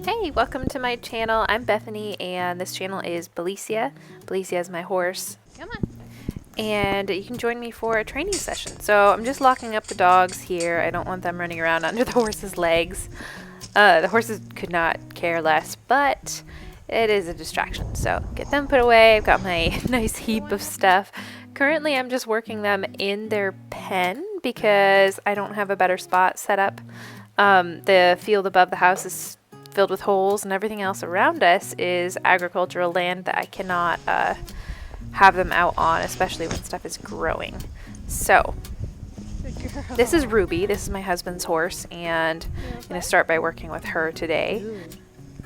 Hey, welcome to my channel. I'm Bethany and this channel is Belicia. Belicia is my horse. Come on. And you can join me for a training session. So I'm just locking up the dogs here. I don't want them running around under the horse's legs. The horses could not care less, but it is a distraction. So get them put away. I've got my nice heap of stuff. Currently I'm just working them in their pen because I don't have a better spot set up. The field above the house is filled with holes, and everything else around us is agricultural land that I cannot have them out on, especially when stuff is growing. So this is Ruby. This is my husband's horse, and I'm going to start by working with her today.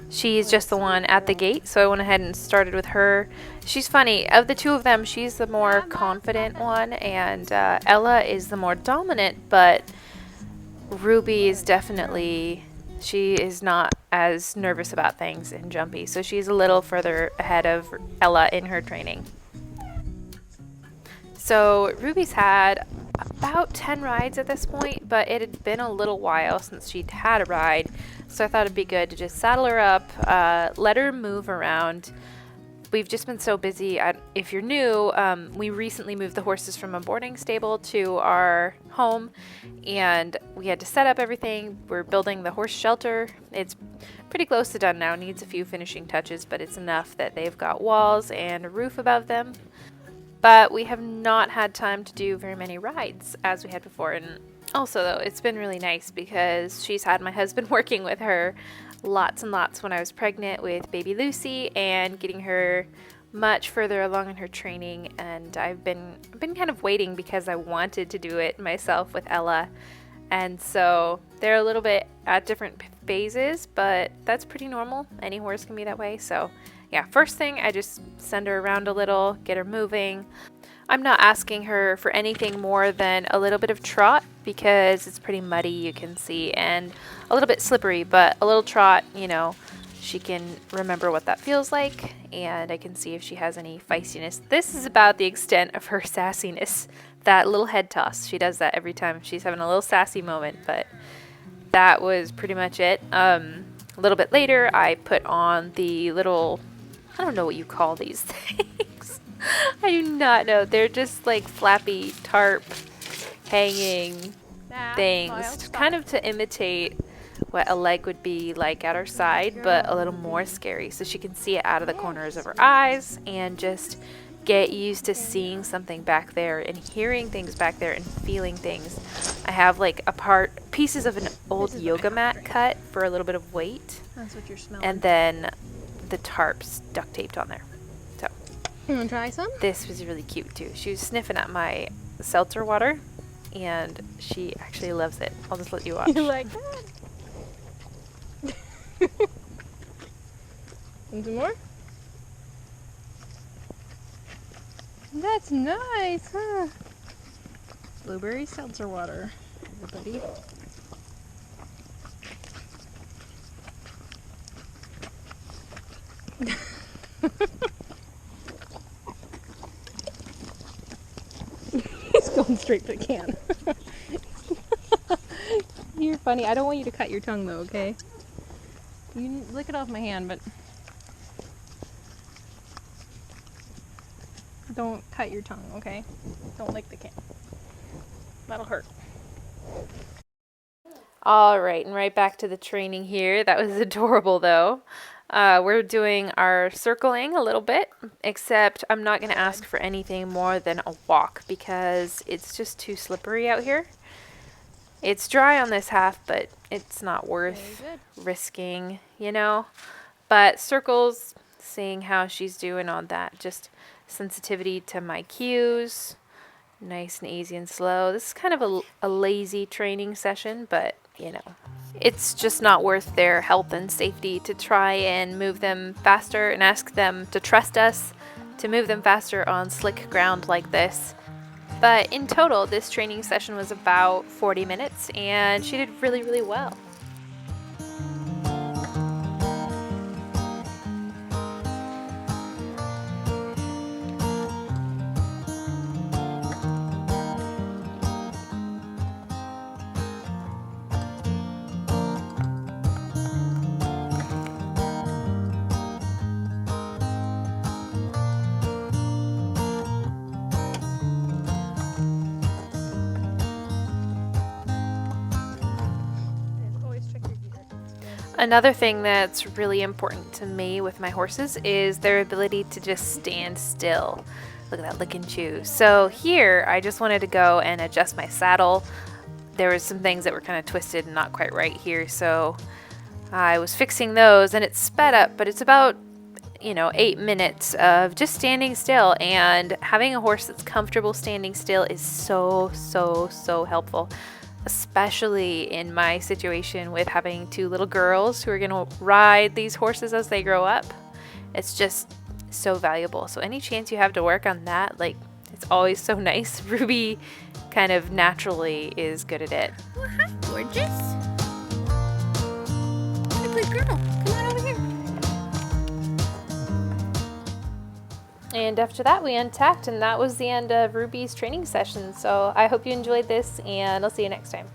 She's just the one at the gate, so I went ahead and started with her. She's funny. Of the two of them, she's the more confident one, and Ella is the more dominant, but Ruby is definitely, she is not as nervous about things and jumpy, so she's a little further ahead of Ella in her training. So Ruby's had about 10 rides at this point, but it had been a little while since she'd had a ride, so I thought it'd be good to just saddle her up, let her move around. We've just been so busy. If you're new, we recently moved the horses from a boarding stable to our home, and we had to set up everything. We're building the horse shelter. It's pretty close to done now. Needs a few finishing touches, but it's enough that they've got walls and a roof above them. But we have not had time to do very many rides as we had before. And also, though, it's been really nice because she's had my husband working with her lots and lots when I was pregnant with baby Lucy and getting her much further along in her training, and I've been kind of waiting because I wanted to do it myself with Ella, and so they're a little bit at different phases, but that's pretty normal. Any horse can be that way. So yeah, first thing, I just send her around a little, get her moving. I'm not asking her for anything more than a little bit of trot because it's pretty muddy, you can see, and a little bit slippery, but a little trot, you know, she can remember what that feels like, and I can see if she has any feistiness. This is about the extent of her sassiness. That little head toss, she does that every time she's having a little sassy moment, but that was pretty much it. A little bit later, I put on the little, I don't know what you call these things. I do not know. They're just like flappy tarp hanging things, kind of to imitate what a leg would be like at her side, but a little more scary, so she can see it out of the corners of her eyes and just get used to seeing something back there and hearing things back there and feeling things. I have like pieces of an old yoga mat cut for a little bit of weight. That's what you're smelling. And then the tarps duct taped on there. So you want to try some? this was really cute too. She was sniffing at my seltzer water, and she actually loves it. I'll just let you watch. You like that? Want some more? That's nice, huh? Blueberry seltzer water, everybody. He's going straight for the can. You're funny. I don't want you to cut your tongue though, okay? You can lick it off my hand, but don't cut your tongue, okay? Don't lick the can. That'll hurt. All right, and right back to the training here. That was adorable though. We're doing our circling a little bit, except I'm not going to ask for anything more than a walk because it's just too slippery out here. It's dry on this half, but it's not worth risking, you know. But circles, seeing how she's doing on that, just sensitivity to my cues, nice and easy and slow. This is kind of a lazy training session, but you know, it's just not worth their health and safety to try and move them faster and ask them to trust us to move them faster on slick ground like this. But in total, this training session was about 40 minutes, and she did really, really well. Another thing that's really important to me with my horses is their ability to just stand still. Look at that lick and chew. So here, I just wanted to go and adjust my saddle. There was some things that were kind of twisted and not quite right here, so I was fixing those, and it's sped up, but it's about 8 minutes of just standing still, and having a horse that's comfortable standing still is so helpful, especially in my situation with having 2 little girls who are going to ride these horses as they grow up. It's just so valuable. So any chance you have to work on that, like, it's always so nice. Ruby kind of naturally is good at it. Well, hi, gorgeous. Good girl. Come on over here. And after that, we untacked, and that was the end of Ruby's training session. So I hope you enjoyed this, and I'll see you next time.